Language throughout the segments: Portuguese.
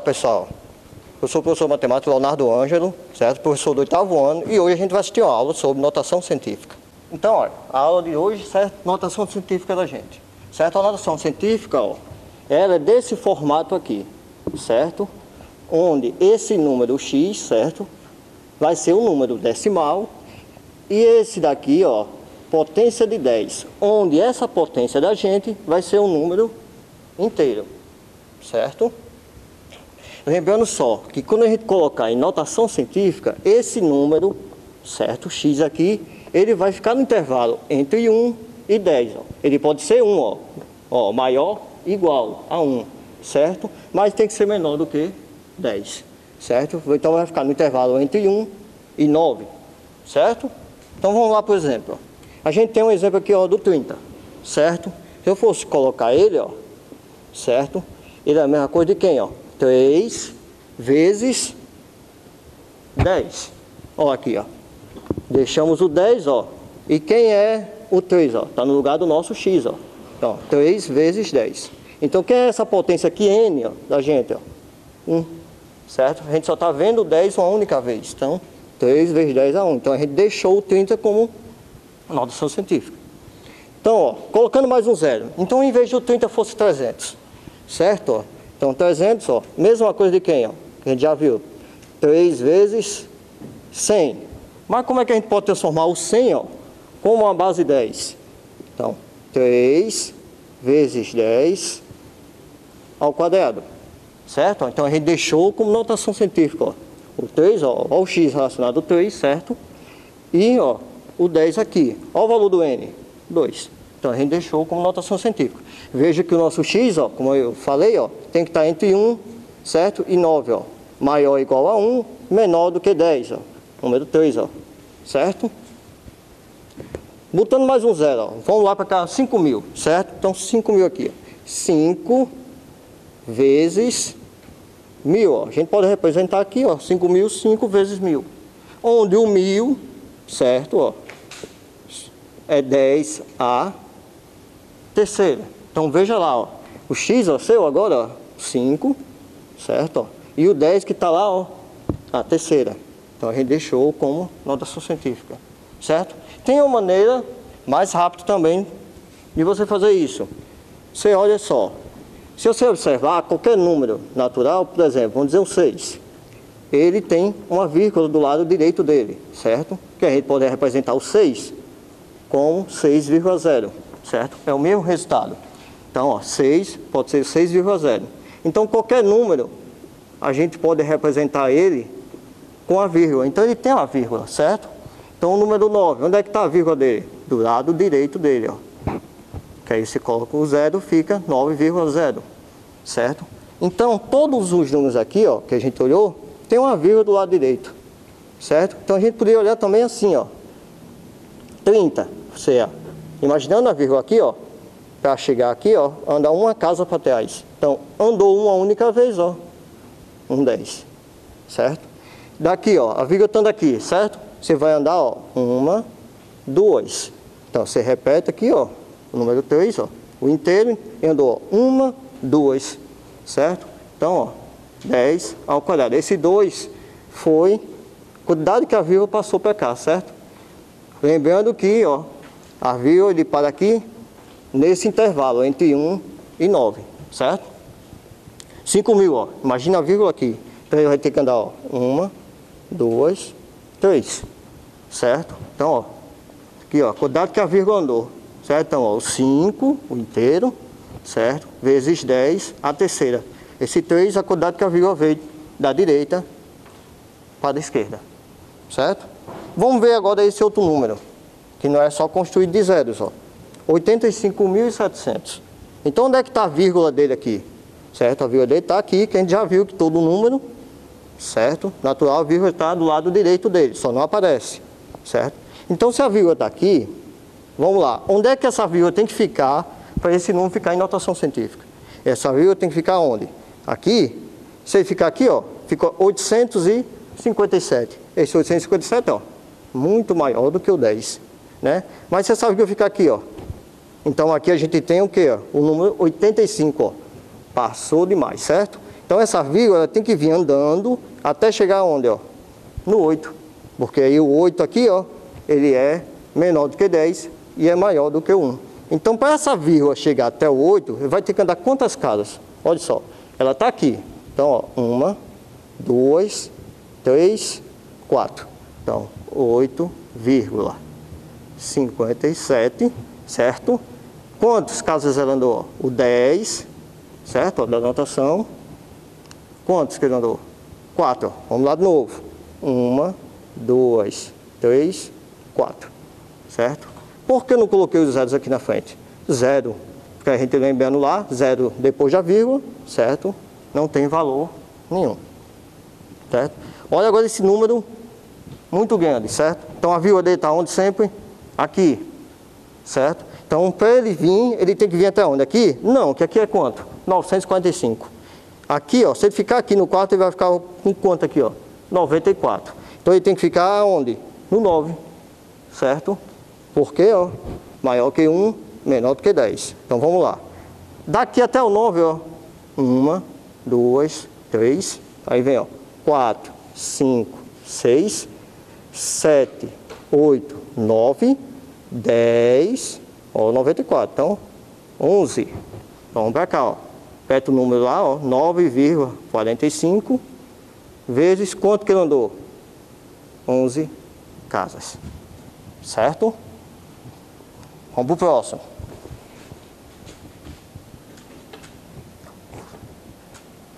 pessoal, eu sou o professor de matemática Leonardo Ângelo, certo? Professor do 8º ano, e hoje a gente vai assistir uma aula sobre notação científica. Então, olha, a aula de hoje, certo? Notação científica da gente. Certo? A notação científica, ó, ela é desse formato aqui, certo? Onde esse número x, certo? Vai ser um número decimal, e esse daqui, ó, potência de 10, onde essa potência da gente vai ser um número inteiro, certo? Lembrando só que quando a gente colocar em notação científica, esse número, certo, x aqui, ele vai ficar no intervalo entre 1 e 10. Ó. Ele pode ser 1, ó, maior, igual a 1, certo? Mas tem que ser menor do que 10, certo? Então vai ficar no intervalo entre 1 e 9, certo? Então vamos lá, por exemplo. A gente tem um exemplo aqui, ó, do 30, certo? Se eu fosse colocar ele, ó, certo? Ele é a mesma coisa de quem, ó? 3 vezes 10. Ó, aqui, ó. Deixamos o 10, ó. E quem é o 3, ó? Está no lugar do nosso x, ó. Então, 3 vezes 10. Então, quem é essa potência aqui, n, ó, da gente, ó? 1, certo? A gente só está vendo o 10 uma única vez. Então, 3 vezes 10 é 1. Então, a gente deixou o 30 como notação científica. Então, ó, colocando mais um zero. Então, em vez de o 30 fosse 300, certo? Ó? Então, 300, ó, mesma coisa de quem, ó? Que a gente já viu. 3 vezes 100. Mas como é que a gente pode transformar o 100, ó, como uma base 10? Então, 3 vezes 10 ao quadrado, certo? Então, a gente deixou como notação científica, ó, o 3, ó o x relacionado ao 3, certo? E, ó, o 10 aqui. Ó o valor do n, 2. Então, a gente deixou como notação científica. Veja que o nosso x, ó, como eu falei, ó, tem que estar entre 1, certo? E 9, ó. Maior ou igual a 1, menor do que 10, ó. Número 3, ó. Certo? Botando mais um zero, ó. Vamos lá para cá, 5.000, certo? Então, 5.000 aqui, ó. 5 vezes 1.000, ó. A gente pode representar aqui, ó, 5.000, 5 vezes 1.000. Onde o 1.000, certo, ó, é 10 a terceira. Então, veja lá, ó. O x, ó, seu agora, ó, 5, certo, ó. E o 10 que está lá, ó, a terceira. Então, a gente deixou como notação científica, certo? Tem uma maneira mais rápida também de você fazer isso. Você olha só. Se você observar qualquer número natural, por exemplo, vamos dizer um 6. Ele tem uma vírgula do lado direito dele, certo? Que a gente pode representar o 6 como 6,0, certo? É o mesmo resultado. Então, ó, 6 pode ser 6,0. Então, qualquer número, a gente pode representar ele com a vírgula. Então, ele tem uma vírgula, certo? Então, o número 9, onde é que está a vírgula dele? Do lado direito dele, ó. Que aí você coloca o 0, fica 9,0, certo? Então, todos os números aqui, ó, que a gente olhou, tem uma vírgula do lado direito, certo? Então, a gente poderia olhar também assim, ó. 30, você, ó, imaginando a vírgula aqui, ó, para chegar aqui, ó, anda uma casa para trás. Então, andou uma única vez, ó, um 10, certo? Daqui, ó, a vírgula estando aqui, certo? Você vai andar, ó, 1, 2. Então, você repete aqui, ó, o número 3, ó, o inteiro, e andou, ó, 1, 2, certo? Então, ó, 10 ao quadrado. Esse 2 foi a quantidade que a vírgula passou para cá, certo? Lembrando que, ó, a vírgula ele para aqui, nesse intervalo, entre 1 e 9, certo? 5.000, ó, imagina a vírgula aqui. Então, ele vai ter que andar, ó, 1, 2, 3, certo? Então, ó, aqui, ó, a quantidade que a vírgula andou, certo? Então, ó, o 5, o inteiro, certo? Vezes 10, a terceira. Esse 3, a quantidade que a vírgula veio da direita para a esquerda, certo? Vamos ver agora esse outro número, que não é só construído de zeros, ó. 85.700. Então, onde é que está a vírgula dele aqui? Certo? A vírgula dele está aqui, que a gente já viu que todo número, certo? Natural, a vírgula está do lado direito dele, só não aparece, certo? Então, se a vírgula está aqui, vamos lá. Onde é que essa vírgula tem que ficar para esse número ficar em notação científica? Essa vírgula tem que ficar onde? Aqui. Se ele ficar aqui, ó, fica 857. Esse 857, ó, muito maior do que o 10, né? Mas se essa vírgula ficar aqui, ó, então aqui a gente tem o quê? Ó? O número 85, ó, passou demais, certo? Então essa vírgula tem que vir andando até chegar onde, ó? No 8. Porque aí o 8 aqui, ó, ele é menor do que 10 e é maior do que 1. Então, para essa vírgula chegar até o 8, ele vai ter que andar quantas casas? Olha só, ela está aqui. Então, ó, 1, 2, 3, 4. Então, 8,57, certo? Quantas casas ela andou? O 10, certo? Ó, da anotação. Quantos que ele andou? 4. Vamos lá de novo. 1, 2, 3, 4. Certo? Por que eu não coloquei os zeros aqui na frente? 0, porque a gente lembrando lá, 0 depois da vírgula, certo? Não tem valor nenhum. Certo? Olha agora esse número muito grande, certo? Então a vírgula dele está onde sempre? Aqui. Certo? Então para ele vir, ele tem que vir até onde? Aqui? Não, que aqui é quanto? 945. Aqui, ó, se ele ficar aqui no 4, ele vai ficar com quanto aqui, ó? 94. Então ele tem que ficar onde? No 9. Certo? Porque, ó, maior que 1, menor do que 10. Então vamos lá. Daqui até o 9, ó. 1, 2, 3. Aí vem, ó. 4, 5, 6, 7, 8, 9, 10. Ó, 94. Então, 11. Então, vamos para cá, ó. Aperta o número lá, ó. 9,45 vezes quanto que ele andou? 11 casas. Certo? Vamos para o próximo.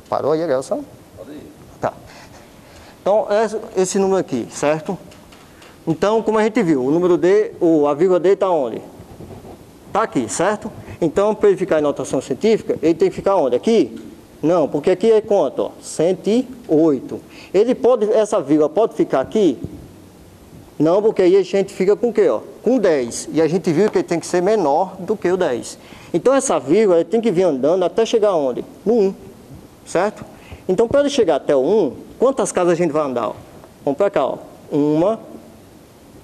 Parou aí, Gelson? Pode ir. Tá. Então, esse número aqui, certo? Então, como a gente viu, o número D, a vírgula D está onde? Está aqui, certo? Então, para ele ficar em notação científica, ele tem que ficar onde? Aqui? Não, porque aqui é quanto? Ó? 108. Essa vírgula pode ficar aqui? Não, porque aí a gente fica com o quê? Ó? Com 10. E a gente viu que ele tem que ser menor do que o 10. Então essa vírgula tem que vir andando até chegar onde? No 1. Certo? Então para ele chegar até o 1, quantas casas a gente vai andar? Ó? Vamos para cá. Ó. 1,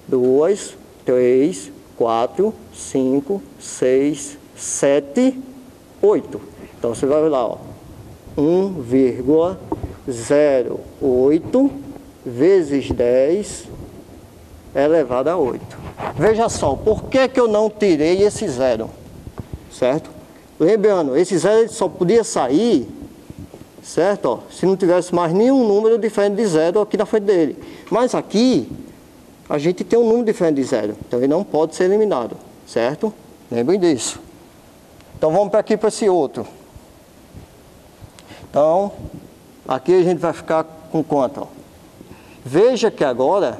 2, 3, 4, 5, 6, 7, 8. Então você vai lá. Ó. 1,08 vezes 10 elevado a 8. Veja só, por que eu não tirei esse zero? Certo? Lembrando, esse zero ele só podia sair, certo? Ó, se não tivesse mais nenhum número diferente de zero aqui na frente dele. Mas aqui, a gente tem um número diferente de zero. Então ele não pode ser eliminado. Certo? Lembrem disso. Então vamos para aqui para esse outro. Então, aqui a gente vai ficar com quanto? Ó? Veja que agora,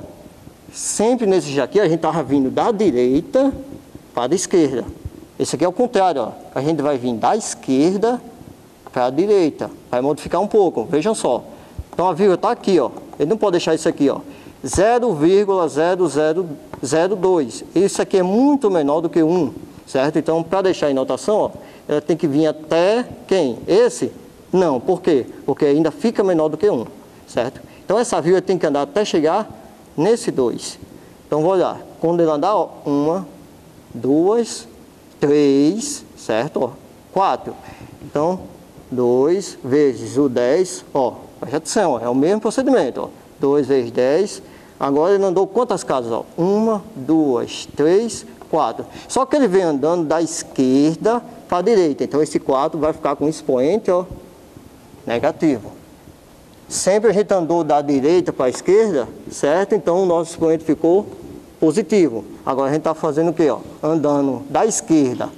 sempre nesse aqui, a gente estava vindo da direita para a esquerda. Esse aqui é o contrário, ó. A gente vai vir da esquerda para a direita. Vai modificar um pouco, vejam só. Então a vírgula está aqui, ó. Ele não pode deixar isso aqui, ó. 0,0002. Isso aqui é muito menor do que 1, certo? Então, para deixar em notação, ó, ela tem que vir até quem? Esse? Não, por quê? Porque ainda fica menor do que 1, certo? Então essa vírgula tem que andar até chegar nesse 2. Então vou olhar. Quando ele andar, ó, 1, 2, 3, certo? Ó, 4. Então, 2 vezes o 10, ó, presta atenção, ó, é o mesmo procedimento, ó. 2 vezes 10. Agora ele andou quantas casas? Ó? 1, 2, 3, 4. Só que ele vem andando da esquerda para a direita. Então esse 4 vai ficar com expoente, ó, negativo. Sempre a gente andou da direita para a esquerda, certo? Então o nosso expoente ficou positivo. Agora a gente está fazendo o quê? Ó? Andando da esquerda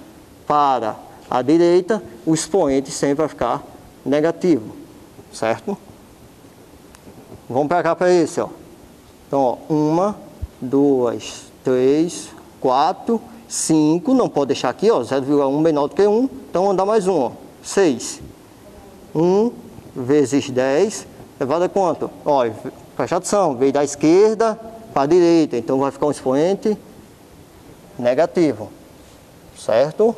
para a direita, o expoente sempre vai ficar negativo, certo? Vamos para cá para esse, ó. Então, ó, 1, 2, 3, 4, 5. Não pode deixar aqui, ó, 0,1 menor do que 1. Então, andar mais um, ó, 6. 1 vezes 10, elevado a quanto? Olha, presta atenção, veio da esquerda para a direita, então vai ficar um expoente negativo, certo?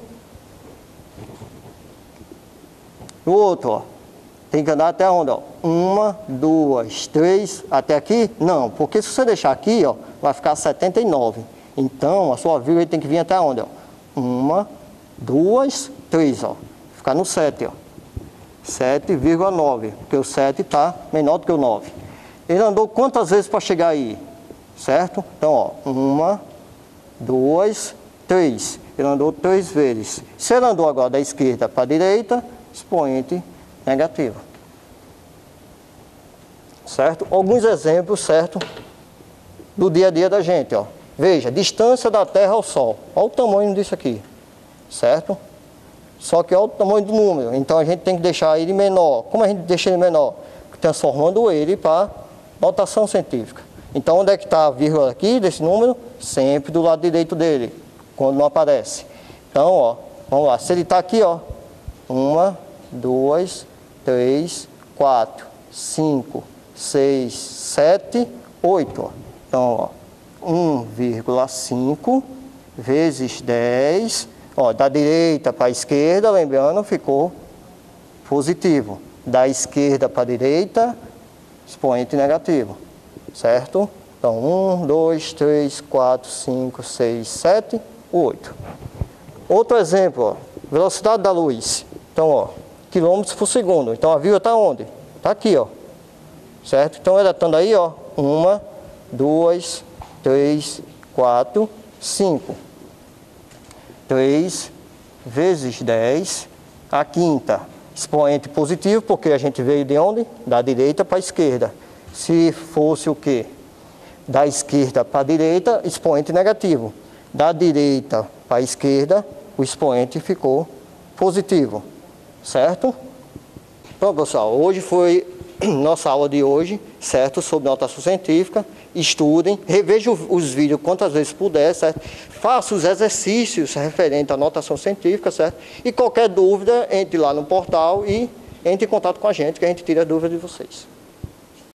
O outro, ó, tem que andar até onde? Ó? 1, 2, 3, até aqui? Não, porque se você deixar aqui, ó, vai ficar 79. Então, a sua vírgula tem que vir até onde? Ó? 1, 2, 3, ó. Ficar no 7, ó. 7,9, porque o 7 está menor do que o 9. Ele andou quantas vezes para chegar aí? Certo? Então, ó, 1, 2, 3. Ele andou 3 vezes. Se ele andou agora da esquerda para a direita, expoente negativo. Certo? Alguns exemplos, certo? Do dia a dia da gente, ó. Veja, distância da Terra ao Sol. Olha o tamanho disso aqui. Certo? Só que olha o tamanho do número. Então a gente tem que deixar ele menor. Como a gente deixa ele menor? Transformando ele para notação científica. Então onde é que está a vírgula aqui desse número? Sempre do lado direito dele, quando não aparece. Então, ó, vamos lá. Se ele está aqui, ó. 1, 2, 3, 4, 5, 6, 7, 8. Ó. Então, ó, 1,5 vezes 10. Ó, da direita para a esquerda, lembrando, ficou positivo. Da esquerda para a direita, expoente negativo. Certo? Então, 1, 2, 3, 4, 5, 6, 7, 8. Outro exemplo, ó, velocidade da luz. Então, ó, quilômetros por segundo. Então, a vírgula está onde? Está aqui, ó. Certo? Então, ela estando aí, ó, 1, 2, 3, 4, 5. 3 vezes 10, a quinta, expoente positivo, porque a gente veio de onde? Da direita para a esquerda. Se fosse o quê? Da esquerda para a direita, expoente negativo. Da direita para a esquerda, o expoente ficou positivo. Certo? Então, pessoal, hoje foi nossa aula de hoje, certo? Sobre notação científica. Estudem, revejam os vídeos quantas vezes puder, certo? Faça os exercícios referentes à notação científica, certo? E qualquer dúvida, entre lá no portal e entre em contato com a gente, que a gente tira a dúvida de vocês.